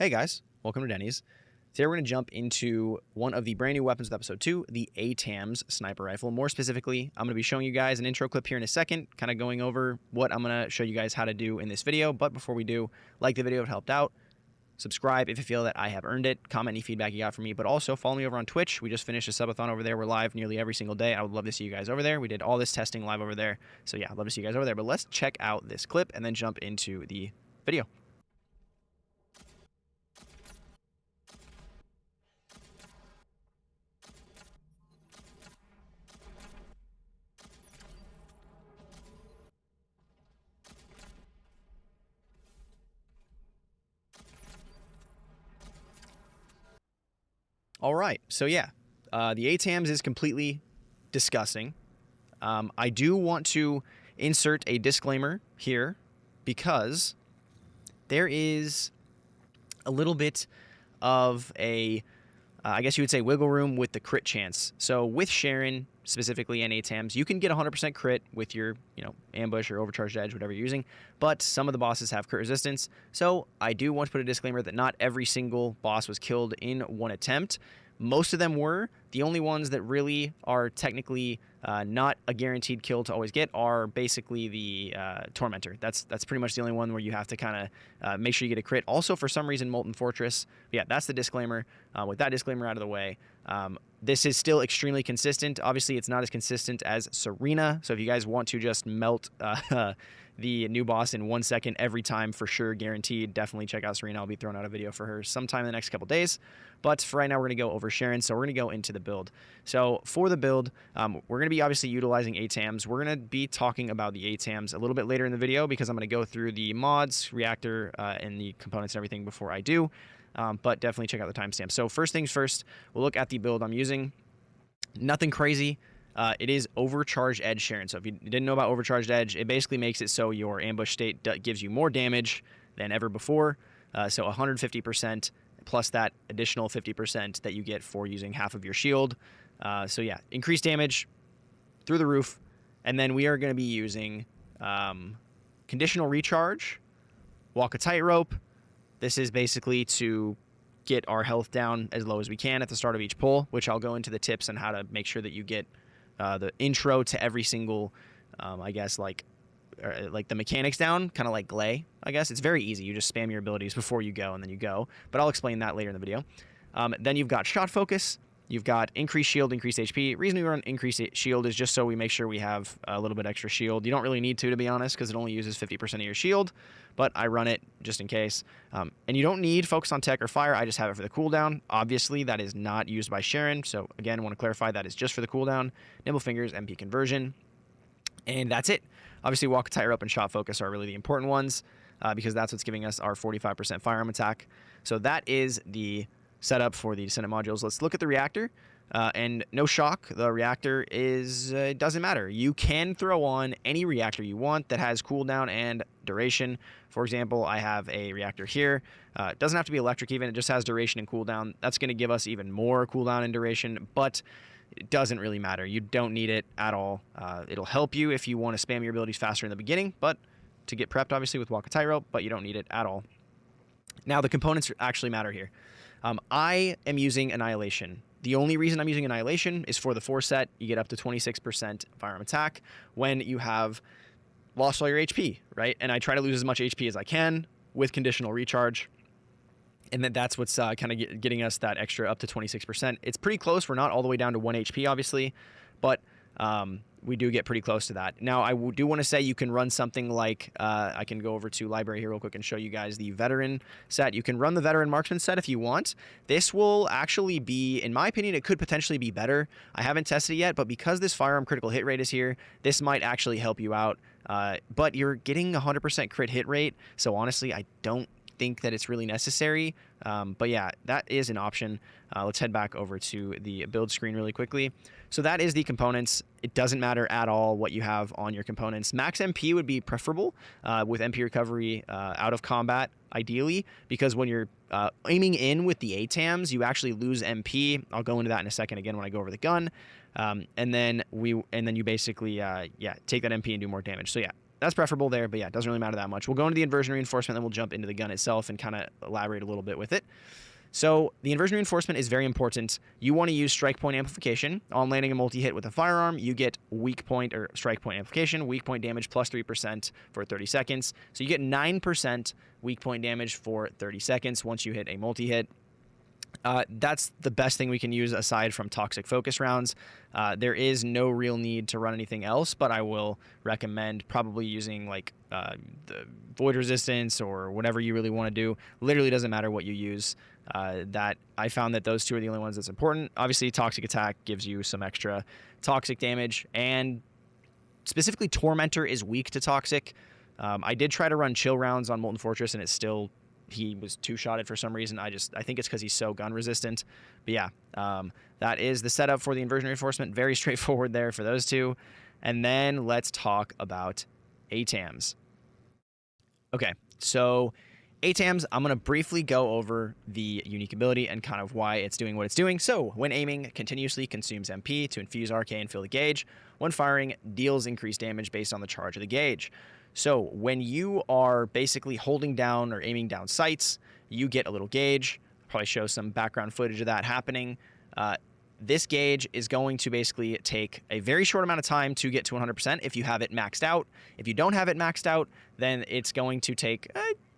Hey guys, welcome to Denny's. Today we're going to jump into one of the brand new weapons with episode 2, the A-TAMS sniper rifle. More specifically, I'm going to be showing you guys an intro clip here in a second, kind of going over what I'm going to show you guys how to do in this video. But before we do, like the video if it helped out, subscribe if you feel that I have earned it, comment any feedback you got from me, but also follow me over on Twitch. We just finished a subathon over there. We're live nearly every single day. I would love to see you guys over there. We did all this testing live over there. So yeah, I'd love to see you guys over there. But let's check out this clip and then jump into the video. All right, so yeah, the A-TAMS is completely disgusting. I do want to insert a disclaimer here because there is a little bit of a, I guess you would say, wiggle room with the crit chance. So with Sharon specifically and A-TAMS, you can get 100% crit with your, ambush or overcharged edge, whatever you're using, but some of the bosses have crit resistance. So I do want to put a disclaimer that not every single boss was killed in one attempt. Most of them were. The only ones that really are technically not a guaranteed kill to always get are basically the Tormentor. That's pretty much the only one where you have to kind of make sure you get a crit. Also, for some reason, Molten Fortress. But yeah, that's the disclaimer. With that disclaimer out of the way, this is still extremely consistent. Obviously, it's not as consistent as Serena. So if you guys want to just melt the new boss in 1 second every time, for sure, guaranteed, definitely check out Serena. I'll be throwing out a video for her sometime in the next couple days. But for right now, we're going to go over Sharon. So we're going to go into the build. So for the build, we're going to be obviously utilizing A-TAMS. We're going to be talking about the A-TAMS a little bit later in the video because I'm going to go through the mods, reactor, and the components and everything before I do. But definitely check out the timestamp. So first things first, we'll look at the build I'm using. Nothing crazy. It is overcharged edge Sharon. So if you didn't know about overcharged edge, it basically makes it so your ambush state gives you more damage than ever before. So 150% plus that additional 50% that you get for using half of your shield. So yeah, increased damage through the roof. And then we are going to be using conditional recharge, walk a tightrope. This is basically to get our health down as low as we can at the start of each pull, which I'll go into the tips on how to make sure that you get the intro to every single, I guess, like the mechanics down, kind of like Glay, I guess. It's very easy. You just spam your abilities before you go, and then you go. But I'll explain that later in the video. Then you've got shot focus. You've got increased shield, increased HP. Reason we run increased shield is just so we make sure we have a little bit extra shield. You don't really need to be honest, because it only uses 50% of your shield, but I run it just in case. And you don't need focus on tech or fire. I just have it for the cooldown. Obviously, that is not used by Sharon. So again, I want to clarify that is just for the cooldown. Nimble Fingers, MP conversion. And that's it. Obviously, walk, tightrope, and shot focus are really the important ones because that's what's giving us our 45% firearm attack. So that is the setup for the Descendant modules. Let's look at the reactor. And no shock, the reactor is, it doesn't matter. You can throw on any reactor you want that has cooldown and duration. For example, I have a reactor here. It doesn't have to be electric even, it just has duration and cooldown. That's going to give us even more cooldown and duration, but it doesn't really matter. You don't need it at all. It'll help you if you want to spam your abilities faster in the beginning, but to get prepped, obviously, with walk a tightrope, but you don't need it at all. Now, the components actually matter here. I am using Annihilation. The only reason I'm using Annihilation is for the 4 set. You get up to 26% firearm attack when you have lost all your HP, right? And I try to lose as much HP as I can with conditional recharge. And that's what's kind of getting us that extra up to 26%. It's pretty close. We're not all the way down to 1 HP, obviously, but we do get pretty close to that. Now, I do want to say you can run something like, I can go over to library here real quick and show you guys the veteran set. You can run the veteran marksman set if you want. This will actually be, in my opinion, it could potentially be better. I haven't tested it yet, but because this firearm critical hit rate is here, this might actually help you out. But you're getting 100% crit hit rate, so honestly, I don't think that it's really necessary. But yeah, that is an option. Let's head back over to the build screen really quickly. So that is the components. It doesn't matter at all what you have on your components. Max MP would be preferable with MP recovery out of combat, ideally, because when you're aiming in with the A-TAMS, you actually lose MP. I'll go into that in a second again when I go over the gun. And then you basically take that MP and do more damage. So yeah, that's preferable there, but yeah, it doesn't really matter that much. We'll go into the inversion reinforcement, then we'll jump into the gun itself and kind of elaborate a little bit with it. So the inversion reinforcement is very important. You want to use strike point amplification. On landing a multi-hit with a firearm, you get weak point or strike point amplification, weak point damage plus 3% for 30 seconds. So you get 9% weak point damage for 30 seconds once you hit a multi-hit. That's the best thing we can use aside from toxic focus rounds. There is no real need to run anything else, but I will recommend probably using like the void resistance or whatever you really want to do. Literally doesn't matter what you use. That I found that those two are the only ones that's important. Obviously, toxic attack gives you some extra toxic damage, and specifically Tormentor is weak to toxic. I did try to run chill rounds on Molten Fortress, and it's still, he was two-shotted for some reason. I think it's because he's so gun resistant. But yeah, that is the setup for the inversion reinforcement. Very straightforward there for those two. And then let's talk about A-TAMS. Okay, so A-TAMS, I'm going to briefly go over the unique ability and kind of why it's doing what it's doing. So when aiming, continuously consumes MP to infuse RK and fill the gauge. When firing, deals increased damage based on the charge of the gauge. So when you are basically holding down or aiming down sights, you get a little gauge. Probably show some background footage of that happening. This gauge is going to basically take a very short amount of time to get to 100% if you have it maxed out. If you don't have it maxed out, then it's going to take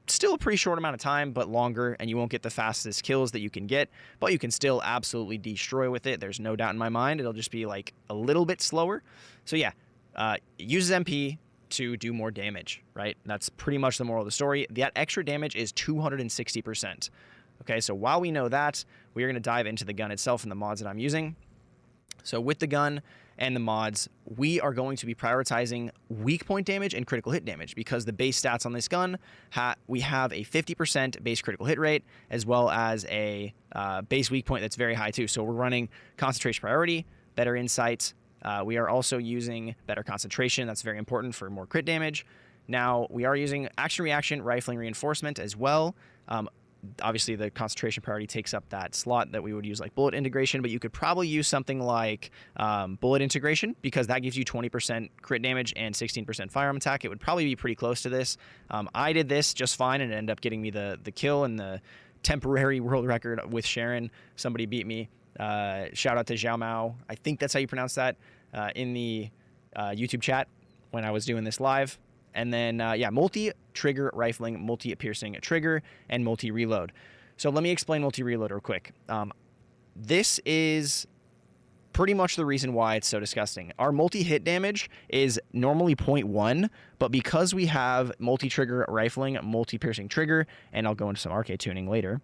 still a pretty short amount of time, but longer, and you won't get the fastest kills that you can get, but you can still absolutely destroy with it. There's no doubt in my mind. It'll just be like a little bit slower. So yeah, it uses MP to do more damage, right? That's pretty much the moral of the story. That extra damage is 260%. Okay, so while we know that, we are going to dive into the gun itself and the mods that I'm using. So with the gun and the mods, we are going to be prioritizing weak point damage and critical hit damage because the base stats on this gun, we have a 50% base critical hit rate as well as a base weak point that's very high too. So we're running concentration priority, better insight. We are also using better concentration. That's very important for more crit damage. Now, we are using action reaction rifling reinforcement as well. Obviously, the concentration priority takes up that slot that we would use like bullet integration, but you could probably use something like bullet integration because that gives you 20% crit damage and 16% firearm attack. It would probably be pretty close to this. I did this just fine and it ended up getting me the kill and the temporary world record with Sharon. Somebody beat me. Shout out to Xiao Mao. I think that's how you pronounce that in the YouTube chat when I was doing this live. And then, yeah, multi-trigger rifling, multi-piercing trigger, and multi-reload. So let me explain multi-reload real quick. This is pretty much the reason why it's so disgusting. Our multi-hit damage is normally 0.1, but because we have multi-trigger rifling, multi-piercing trigger, and I'll go into some Arche tuning later,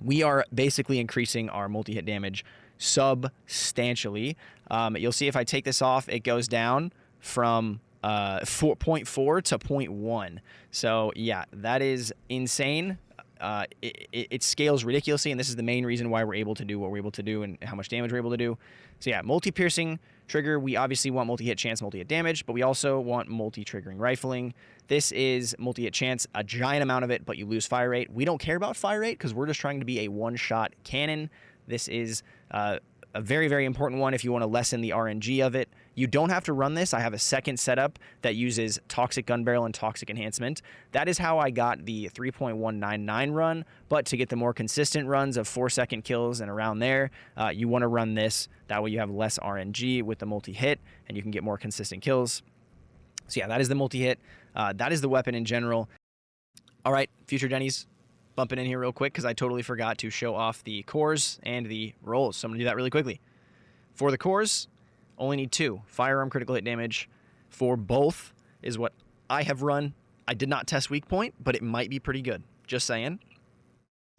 we are basically increasing our multi-hit damage substantially. You'll see if I take this off, it goes down from 0.4 to 0.1. So yeah, that is insane. It scales ridiculously, and this is the main reason why we're able to do what we're able to do and how much damage we're able to do. So yeah, multi-piercing trigger, we obviously want multi-hit chance, multi-hit damage, but we also want multi-triggering rifling. This is multi-hit chance, a giant amount of it, but you lose fire rate. We don't care about fire rate because we're just trying to be a one-shot cannon. This is a very, very important one if you want to lessen the RNG of it. You don't have to run this. I have a second setup that uses toxic gun barrel and toxic enhancement. That is how I got the 3.199 run, but to get the more consistent runs of 4-second kills and around there, you want to run this. That way you have less RNG with the multi-hit and you can get more consistent kills. So yeah, that is the multi-hit. That is the weapon in general. All right, future Denny's, bumping in here real quick because I totally forgot to show off the cores and the rolls. So I'm going to do that really quickly. For the cores, only need 2. Firearm critical hit damage for both is what I have run. I did not test weak point, but it might be pretty good. Just saying.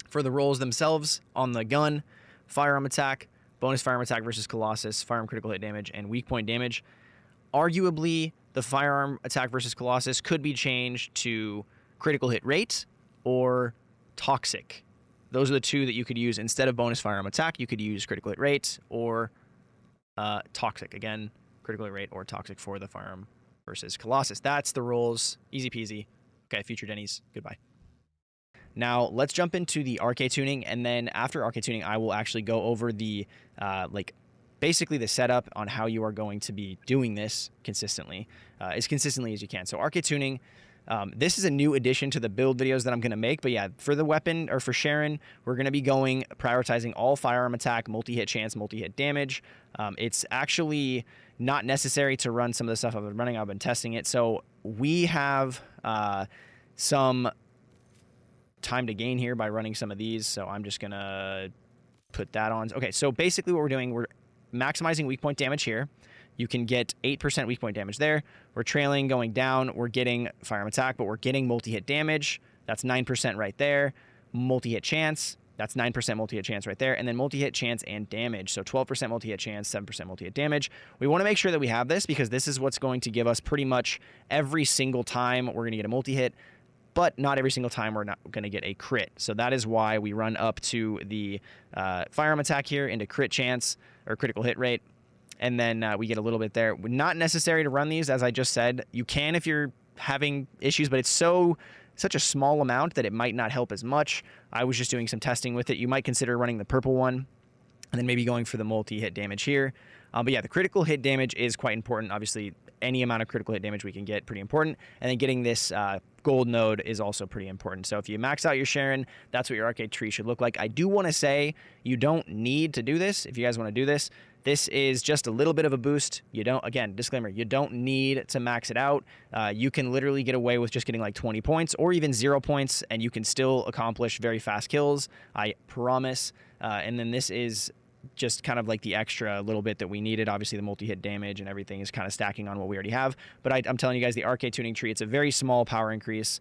For the rolls themselves, on the gun, firearm attack, bonus firearm attack versus Colossus, firearm critical hit damage, and weak point damage. Arguably, the firearm attack versus Colossus could be changed to critical hit rate or toxic. Those are the two that you could use instead of bonus firearm attack. You could use critical hit rate or toxic. Again, critical hit rate or toxic for the firearm versus Colossus. That's the rules. Easy peasy. Okay, future Denny's. Goodbye. Now let's jump into the Arche tuning, and then after Arche tuning, I will actually go over the like basically the setup on how you are going to be doing this consistently, as consistently as you can. So Arche Tuning, this is a new addition to the build videos that I'm going to make. But yeah, for the weapon, or for Sharon, we're going to be prioritizing all firearm attack, multi-hit chance, multi-hit damage. It's actually not necessary to run some of the stuff I've been running. I've been testing it. So we have some time to gain here by running some of these. So I'm just going to put that on. Okay, so basically what we're doing, we're maximizing weak point damage here. You can get 8% weak point damage there. We're trailing, going down. We're getting firearm attack, but we're getting multi-hit damage. That's 9% right there. Multi-hit chance. That's 9% multi-hit chance right there. And then multi-hit chance and damage. So 12% multi-hit chance, 7% multi-hit damage. We want to make sure that we have this because this is what's going to give us pretty much every single time we're going to get a multi-hit, but not every single time we're not going to get a crit. So that is why we run up to the firearm attack here into crit chance or critical hit rate. And then we get a little bit there. Not necessary to run these, as I just said. You can if you're having issues, but it's such a small amount that it might not help as much. I was just doing some testing with it. You might consider running the purple one and then maybe going for the multi-hit damage here. But yeah, the critical hit damage is quite important. Obviously, any amount of critical hit damage we can get, pretty important. And then getting this gold node is also pretty important. So if you max out your Sharon, that's what your arcade tree should look like. I do want to say you don't need to do this. If you guys want to do this, this is just a little bit of a boost. You don't, again, disclaimer, you don't need to max it out. You can literally get away with just getting like 20 points or even 0 points, and you can still accomplish very fast kills, I promise. And then this is just kind of like the extra little bit that we needed. Obviously, the multi-hit damage and everything is kind of stacking on what we already have. But I'm telling you guys, the Arche Tuning tree, it's a very small power increase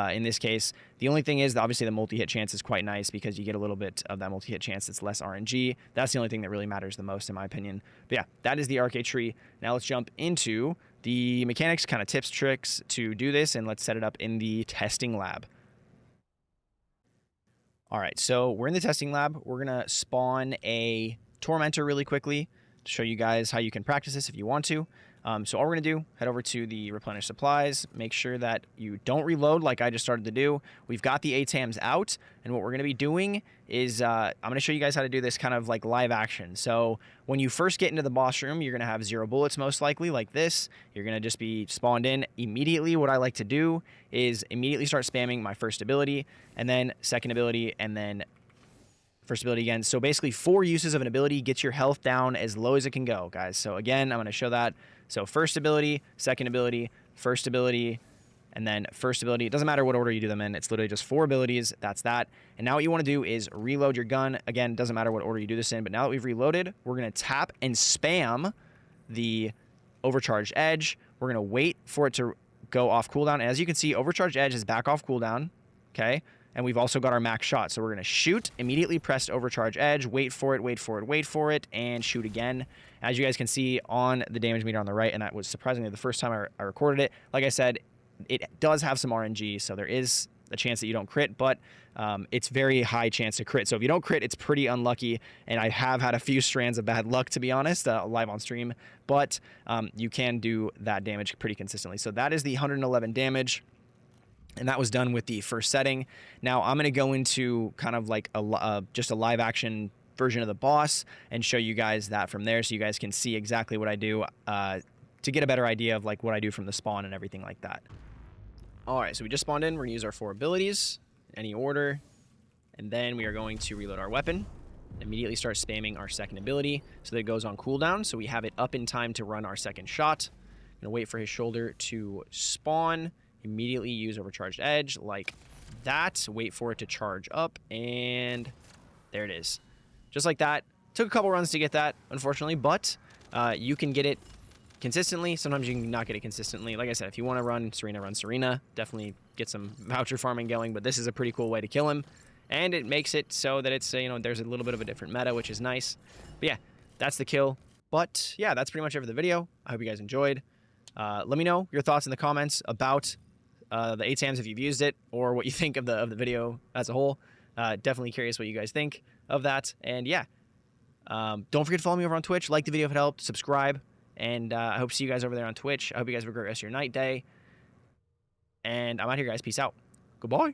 in this case. The only thing is, obviously, the multi-hit chance is quite nice because you get a little bit of that multi-hit chance that's less RNG. That's the only thing that really matters the most, in my opinion. But yeah, that is the Arche tree. Now let's jump into the mechanics, kind of tips, tricks to do this, and let's set it up in the testing lab. All right, so we're in the testing lab. We're going to spawn a Tormentor really quickly to show you guys how you can practice this if you want to. So all we're going to do, head over to the replenish supplies, make sure that you don't reload like I just started to do. We've got the A-TAMS out, and what we're going to be doing is I'm going to show you guys how to do this kind of like live action. So when you first get into the boss room, you're going to have 0 bullets most likely, like this. You're going to just be spawned in immediately. What I like to do is immediately start spamming my first ability, and then second ability, and then first ability again. So basically 4 uses of an ability gets your health down as low as it can go, guys. So again, I'm going to show that. So first ability, second ability, first ability, and then first ability. It doesn't matter what order you do them in. It's literally just 4 abilities. That's that. And now what you want to do is reload your gun. Again, it doesn't matter what order you do this in, but now that we've reloaded, we're going to tap and spam the overcharged edge. We're going to wait for it to go off cooldown. And as you can see, overcharged edge is back off cooldown. Okay. And we've also got our max shot. So we're going to shoot, immediately press overcharge edge, wait for it, wait for it, wait for it, and shoot again. As you guys can see on the damage meter on the right, and that was surprisingly the first time I recorded it. Like I said, it does have some RNG, so there is a chance that you don't crit, but it's very high chance to crit. So if you don't crit, it's pretty unlucky, and I have had a few strands of bad luck, to be honest, live on stream, but you can do that damage pretty consistently. So that is the 111 damage. And that was done with the first setting. Now I'm going to go into kind of like just a live action version of the boss and show you guys that from there, so you guys can see exactly what I do to get a better idea of like what I do from the spawn and everything like that. All right, so we just spawned in. We're going to use our 4 abilities, any order, and then we are going to reload our weapon. Immediately start spamming our second ability so that it goes on cooldown, so we have it up in time to run our second shot. I'm going to wait for his shoulder to spawn. Immediately use overcharged edge like that. Wait for it to charge up, and there it is. Just like that. Took a couple runs to get that, unfortunately, but you can get it consistently. Sometimes you can not get it consistently. Like I said, if you want to run Serena. Definitely get some voucher farming going, but this is a pretty cool way to kill him, and it makes it so that it's, you know, there's a little bit of a different meta, which is nice. But yeah, that's the kill. But yeah, that's pretty much it for the video. I hope you guys enjoyed. Let me know your thoughts in the comments about the A-TAMS if you've used it, or what you think of the video as a whole. Definitely curious what you guys think of that. And yeah, don't forget to follow me over on Twitch. Like the video if it helped. Subscribe. And I hope to see you guys over there on Twitch. I hope you guys have a great rest of your night, day. And I'm out here, guys. Peace out. Goodbye.